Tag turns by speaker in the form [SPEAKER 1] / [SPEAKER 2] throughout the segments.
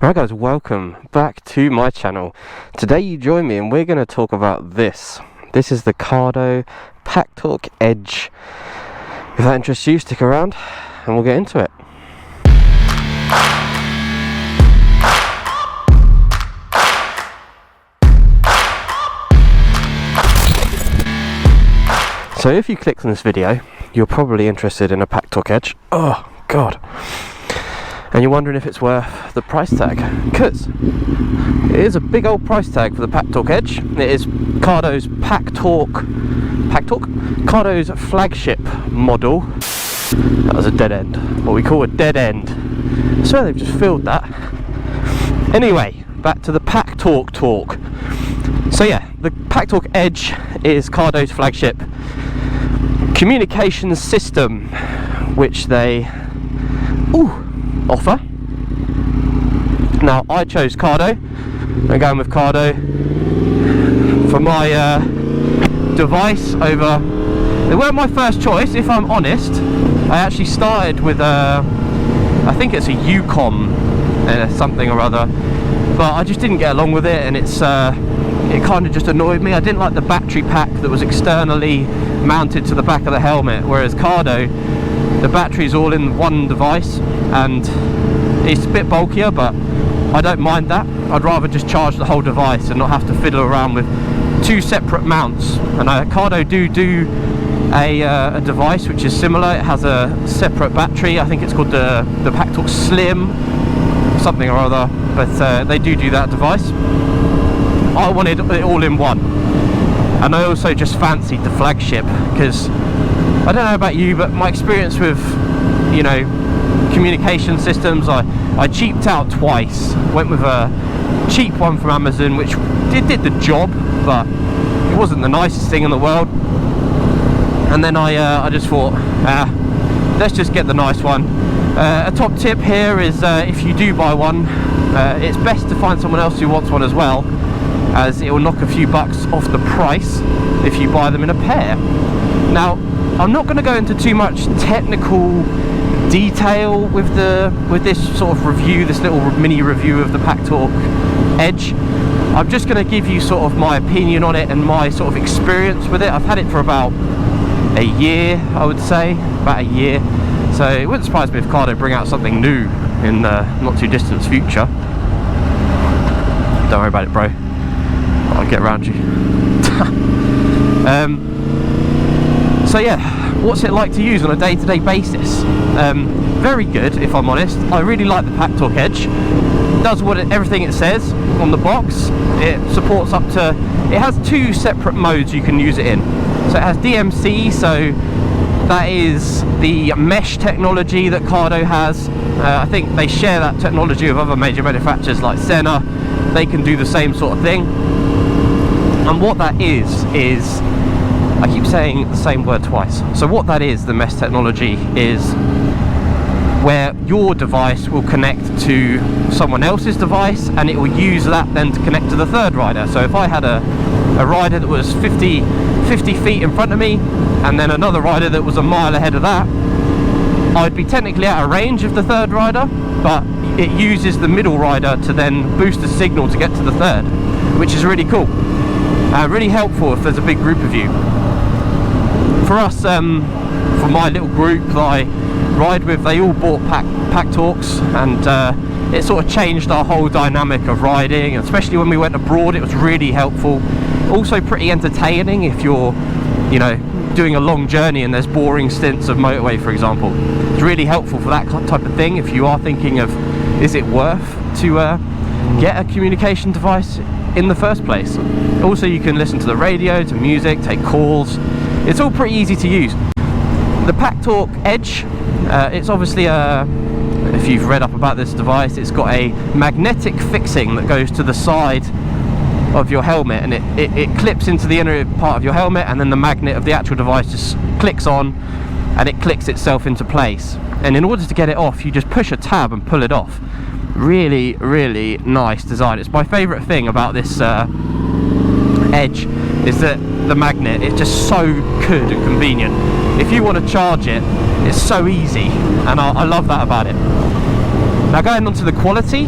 [SPEAKER 1] Alright guys, welcome back to my channel. Today you join me and we're going to talk about this. This is the Cardo Packtalk Edge. If that interests you, stick around and we'll get into it. So if you clicked on this video, you're probably interested in a Packtalk Edge. Oh god. And you're wondering if it's worth the price tag, because it is a big old price tag for the Packtalk Edge. It is Cardo's Cardo's flagship model. That was a dead end, what we call a dead end. I swear they've just filled that. Anyway, back to the Packtalk talk. So yeah, the Packtalk Edge is Cardo's flagship communication system, which they offer. Now I chose Cardo. I'm going with Cardo for my device over. They weren't my first choice, if I'm honest. I actually started with I think it's a Ucom something or other, but I just didn't get along with it, and it kind of just annoyed me. I didn't like the battery pack that was externally mounted to the back of the helmet, whereas Cardo, the battery's all in one device and it's a bit bulkier, but I don't mind that. I'd rather just charge the whole device and not have to fiddle around with two separate mounts. And Cardo do a device which is similar. It has a separate battery. I think it's called the Packtalk Slim something or other, but they do that device. I wanted it all in one, and I also just fancied the flagship because I don't know about you, but my experience with, you know, communication systems, I cheaped out twice. Went with a cheap one from Amazon, which did the job, but it wasn't the nicest thing in the world. And then I just thought, let's just get the nice one. A top tip here is if you do buy one, it's best to find someone else who wants one as well, as it will knock a few bucks off the price if you buy them in a pair. Now, I'm not going to go into too much technical detail with this sort of review, this little mini review of the Packtalk Edge. I'm just going to give you sort of my opinion on it and my sort of experience with it. I've had it for about a year, I would say, about a year. So it wouldn't surprise me if Cardo bring out something new in the not too distant future. Don't worry about it, bro. I'll get around you. So yeah, what's it like to use on a day-to-day basis? Very good, if I'm honest. I really like the Packtalk Edge. It does everything it says on the box. It supports up to, it has two separate modes you can use it in. So it has DMC, so that is the mesh technology that Cardo has. I think they share that technology with other major manufacturers like Senna. They can do the same sort of thing. And what that is I keep saying the same word twice. So what that is, the mesh technology, is where your device will connect to someone else's device, and it will use that then to connect to the third rider. So if I had a rider that was 50 feet in front of me, and then another rider that was a mile ahead of that, I'd be technically out of range of the third rider, but it uses the middle rider to then boost the signal to get to the third, which is really cool. Really helpful if there's a big group of you. For us, for my little group that I ride with, they all bought Packtalks, and it sort of changed our whole dynamic of riding, especially when we went abroad. It was really helpful. Also pretty entertaining if you're, you know, doing a long journey and there's boring stints of motorway, for example. It's really helpful for that type of thing if you are thinking of, is it worth to get a communication device in the first place. Also, you can listen to the radio, to music, take calls. It's all pretty easy to use. The Packtalk Edge, it's obviously if you've read up about this device, it's got a magnetic fixing that goes to the side of your helmet, and it clips into the inner part of your helmet, and then the magnet of the actual device just clicks on and it clicks itself into place. And in order to get it off, you just push a tab and pull it off. Really, really nice design. It's my favourite thing about this Edge, is that the magnet, it's just so good and convenient. If you want to charge it, it's so easy, and I love that about it. Now, going on to the quality,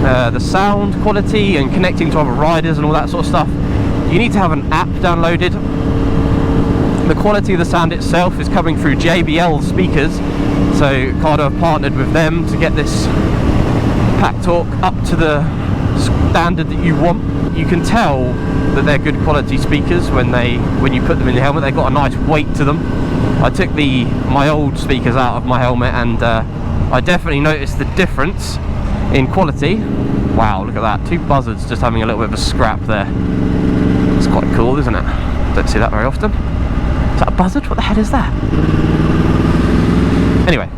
[SPEAKER 1] the sound quality and connecting to other riders and all that sort of stuff, you need to have an app downloaded. The quality of the sound itself is coming through JBL speakers, so Cardo have partnered with them to get this Packtalk up to the standard that you want. You can tell that they're good quality speakers when you put them in the helmet. They've got a nice weight to them. I took my old speakers out of my helmet, and I definitely noticed the difference in quality. Wow, look at that, 2 buzzards just having a little bit of a scrap there. It's quite cool, isn't it? Don't see that very often. Is that a buzzard? What the hell is that? Anyway,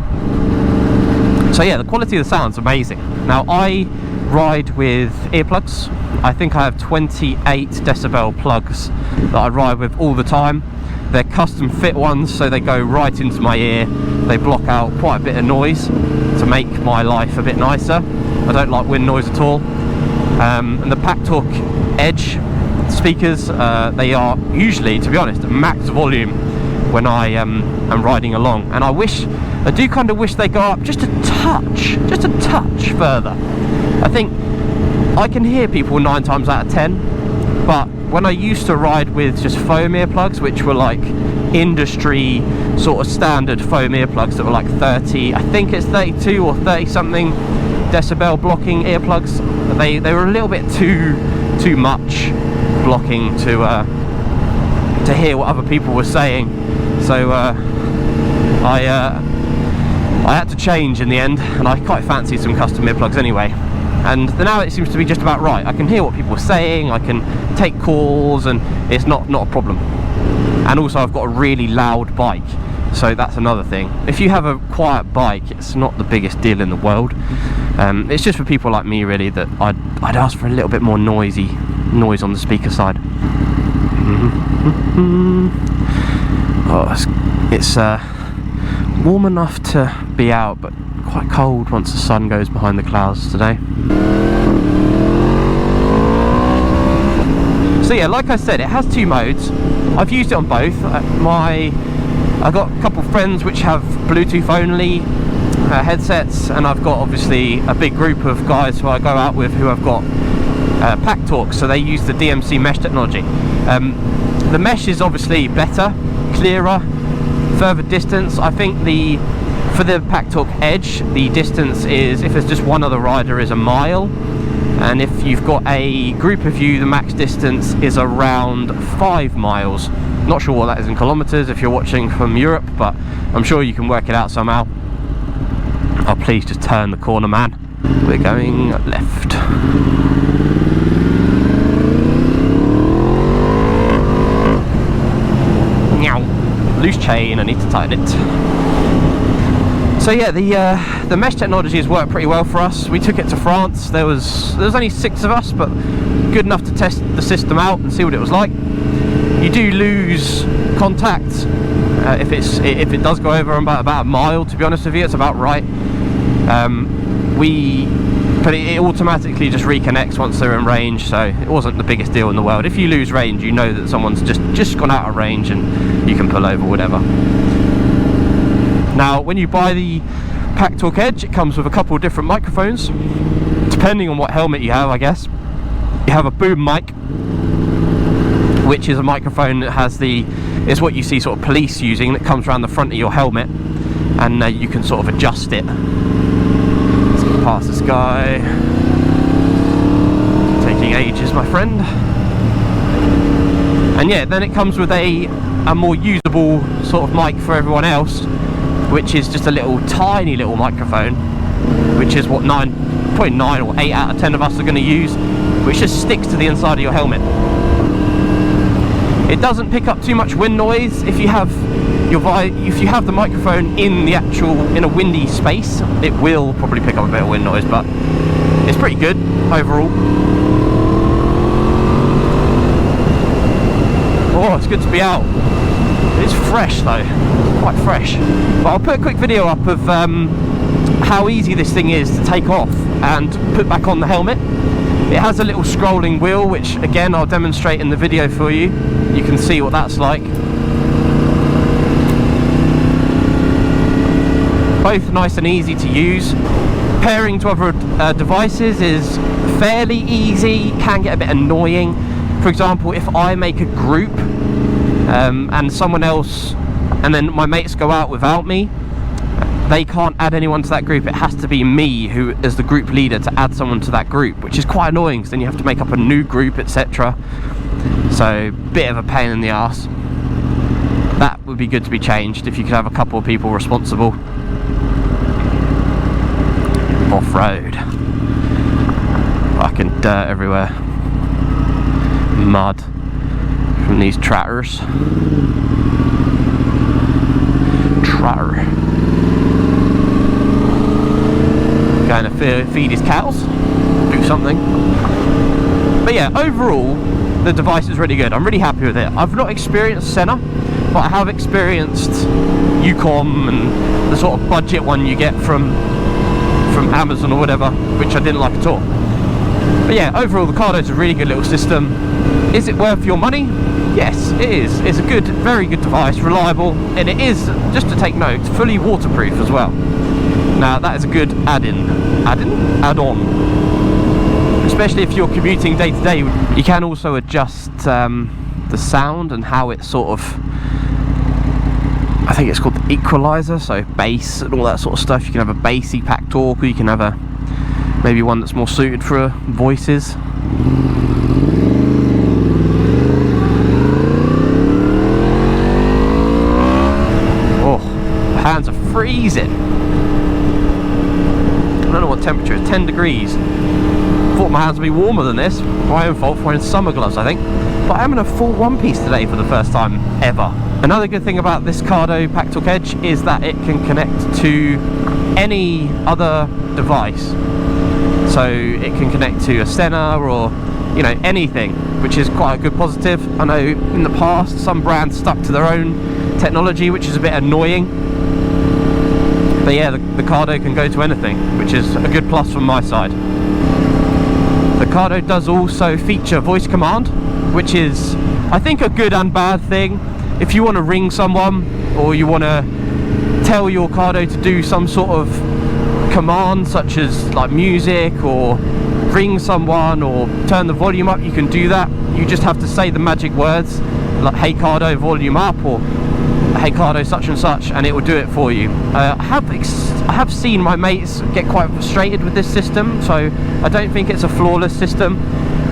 [SPEAKER 1] so yeah, the quality of the sound's amazing. Now, I ride with earplugs. I think I have 28 decibel plugs that I ride with all the time. They're custom fit ones, so they go right into my ear. They block out quite a bit of noise to make my life a bit nicer. I don't like wind noise at all. And the Packtalk Edge speakers, they are usually, to be honest, max volume when I am riding along. And I do kind of wish they go up just a touch further. I think I can hear people 9 times out of 10, but when I used to ride with just foam earplugs, which were like industry sort of standard foam earplugs that were like 30, I think it's 32 or 30 something decibel blocking earplugs, they were a little bit too much blocking to hear what other people were saying. So I had to change in the end, and I quite fancied some custom earplugs anyway. And now it seems to be just about right. I can hear what people are saying, I can take calls, and it's not a problem. And also I've got a really loud bike, so that's another thing. If you have a quiet bike, it's not the biggest deal in the world. It's just for people like me, really, that I'd ask for a little bit more noise on the speaker side. Oh, it's warm enough to be out, but quite cold once the sun goes behind the clouds today. So yeah, like I said, it has 2 modes. I've used it on both. I've got a couple of friends which have Bluetooth only headsets, and I've got obviously a big group of guys who I go out with who have got Packtalk, so they use the DMC mesh technology. The mesh is obviously better, clearer, further distance. I think for the Packtalk Edge, the distance is, if there's just one other rider, is 1 mile, and if you've got a group of you, the max distance is around 5 miles. Not sure what that is in kilometers if you're watching from Europe, but I'm sure you can work it out somehow. Oh, please just turn the corner, man. We're going left. Loose chain, I need to tighten it. So yeah, the mesh technology has worked pretty well for us. We took it to France. There was only 6 of us, but good enough to test the system out and see what it was like. You do lose contact if it does go over about 1 mile. To be honest with you, it's about right. But it automatically just reconnects once they're in range, so it wasn't the biggest deal in the world. If you lose range, you know that someone's just gone out of range and you can pull over, whatever. Now, when you buy the Packtalk Edge, it comes with a couple of different microphones, depending on what helmet you have, I guess. You have a boom mic, which is a microphone that has it's what you see sort of police using, that comes around the front of your helmet, and you can sort of adjust it. Past this guy, taking ages, my friend. And yeah, then it comes with a more usable sort of mic for everyone else, which is just a tiny little microphone, which is what probably 9 or 8 out of 10 of us are going to use, which just sticks to the inside of your helmet. It doesn't pick up too much wind noise. If you have the microphone in a windy space, it will probably pick up a bit of wind noise, but it's pretty good overall. Oh, it's good to be out. It's fresh though, quite fresh. But I'll put a quick video up of how easy this thing is to take off and put back on the helmet. It has a little scrolling wheel, which again I'll demonstrate in the video for you. You can see what that's like. Both nice and easy to use. Pairing to other devices is fairly easy, can get a bit annoying. For example, if I make a group and someone else, and then my mates go out without me, they can't add anyone to that group. It has to be me who is the group leader to add someone to that group, which is quite annoying, because then you have to make up a new group, etc. So, bit of a pain in the ass. That would be good to be changed if you could have a couple of people responsible. Off-road. Fucking dirt everywhere. Mud from these tratters. Tratter. Going to feed his cows, do something. But yeah, overall the device is really good. I'm really happy with it. I've not experienced Senna, but I have experienced Ucom and the sort of budget one you get from Amazon or whatever, which I didn't like at all. But yeah, overall the Cardo's a really good little system. Is it worth your money? Yes, it is. It's a good, very good device, reliable, and it is, just to take note, fully waterproof as well. Now that is a good add-on, especially if you're commuting day to day. You can also adjust the sound and how it sort of, I think it's called the equalizer, so bass and all that sort of stuff. You can have a bassy Packtalk, or you can have a maybe one that's more suited for voices. Oh, the hands are freezing. I don't know what temperature is, 10 degrees. Thought my hands would be warmer than this. My own fault for wearing summer gloves, I think. But I am in a full one-piece today for the first time ever. Another good thing about this Cardo Packtalk Edge is that it can connect to any other device. So it can connect to a Senna or, you know, anything, which is quite a good positive. I know in the past some brands stuck to their own technology, which is a bit annoying. But yeah, the Cardo can go to anything, which is a good plus from my side. The Cardo does also feature voice command, which is, I think, a good and bad thing. If you want to ring someone, or you want to tell your Cardo to do some sort of command, such as like music, or ring someone, or turn the volume up, you can do that. You just have to say the magic words, like "Hey Cardo, volume up," or "Hey Cardo, such and such," and it will do it for you. I have seen my mates get quite frustrated with this system, so I don't think it's a flawless system.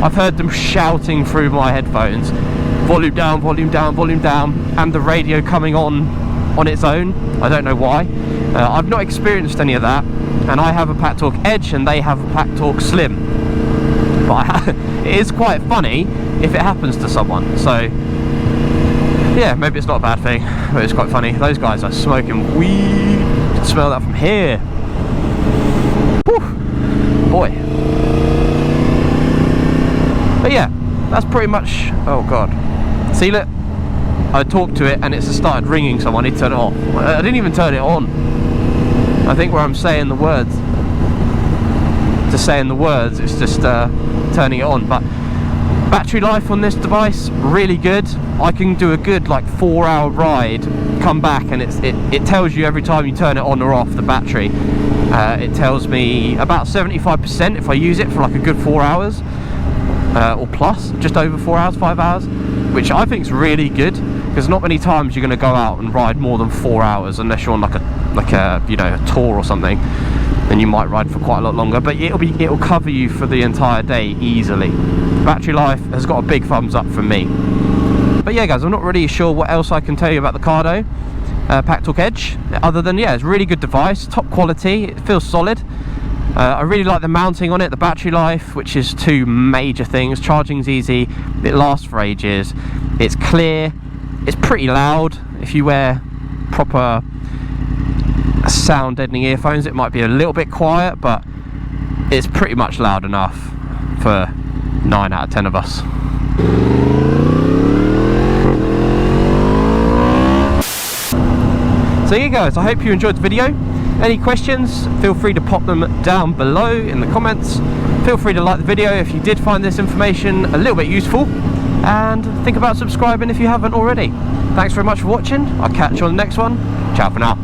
[SPEAKER 1] I've heard them shouting through my headphones, volume down, volume down, volume down, and the radio coming on its own. I don't know why. I've not experienced any of that, and I have a Packtalk Edge and they have a Packtalk Slim. But it is quite funny if it happens to someone, so yeah, maybe it's not a bad thing, but it's quite funny. Those guys are smoking weed. You can smell that from here. Whew. Boy. But yeah, that's pretty much, oh god. See, look, I talked to it and it's started ringing someone. I need to turn it off. I didn't even turn it on. I think where I'm saying the words, it's just turning it on. But battery life on this device, really good. I can do a good like 4-hour ride, come back, and it tells you every time you turn it on or off the battery. It tells me about 75% if I use it for like a good 4 hours, or plus, just over 4 hours, 5 hours, which I think is really good, because not many times you're going to go out and ride more than 4 hours unless you're on like a you know, a tour or something. Then you might ride for quite a lot longer, but it'll cover you for the entire day easily. Battery life has got a big thumbs up from me. But yeah guys, I'm not really sure what else I can tell you about the Cardo Packtalk Edge, other than, yeah, it's a really good device, top quality, it feels solid. I really like the mounting on it, the battery life, which is two major things. Charging's easy, it lasts for ages, it's clear, it's pretty loud. If you wear proper sound deadening earphones, it might be a little bit quiet, but it's pretty much loud enough for 9 out of 10 of us. So yeah guys, I hope you enjoyed the video. Any questions, feel free to pop them down below in the comments. Feel free to like the video if you did find this information a little bit useful, and think about subscribing if you haven't already. Thanks very much for watching. I'll catch you on the next one. Ciao for now.